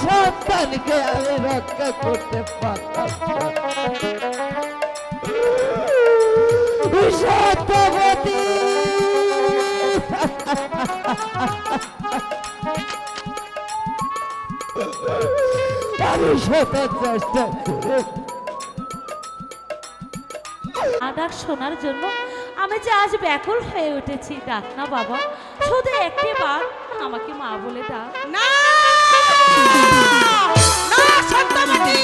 সন্তানকে আমি রক্ষা করতে পারতাম সত্যবতী আমি শত চেষ্টা করে আদার শোনার জন্য আমি যে আজ ব্যাকুল হয়ে উঠেছি। ডাক না বাবা, শুধু একটি বার আমাকে মা বলে ডাক। না না সত্যবতী,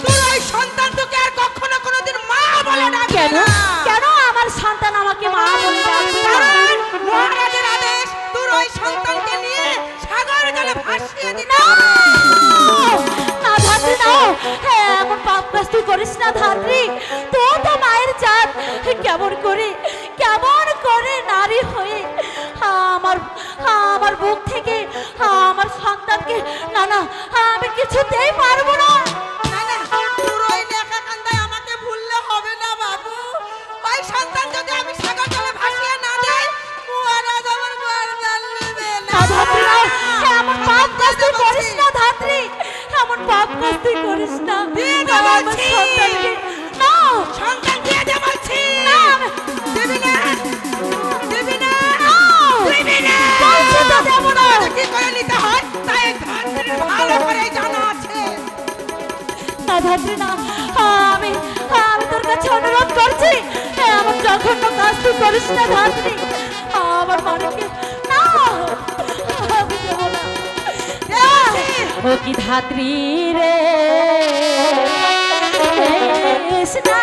তোর ওই সন্তান তোকে আর কখনো কোনোদিন মা বলে ডাকবে কেন না। কেন আমার সন্তান আমাকে মা বলে ডাকবে না? মহারাজের আদেশ তোর ওই সন্তানকে নিয়ে সাগর জলে ভাসিয়ে দিতে। না ধাত্রী, না এমন পাপ কাজ তুই করিস না ধাত্রী। তো মায়ের জাত কেমন করে নারী হয়ে আমার বুক থেকে আমার সন্তানকে, না না আমি কিছুতেই পারবো না। তোর ওই লেখা কান্দায় আমাকে ভুললে হবে না বাবু। ওই সন্তান যদি আমি সাগর জলে ভাসিয়ে না দেই, মহারাজ আমার মরণ নেবে না। ধাত্রী, এমন পাপ কাজ তুই করিস না ধাত্রী, এমন পাপ কাজ তুই করিস না। আমার সন্তানকে না, সন্তান দিয়ে দে বলছি। না দেবি না, দেবি না, দেবি না। বলছি তো দেব না। কি করে নিতে হয় তাই ধাত্রীর ভালো করে জানা আছে। না ধাত্রী, না আমি তোর কাছে অনুরোধ করছি, আমার জঘন্য কাজ তুই করিস না ধাত্রী। আমার মানিকে না, ও কি ধাত্রী রে কৃষ্ণা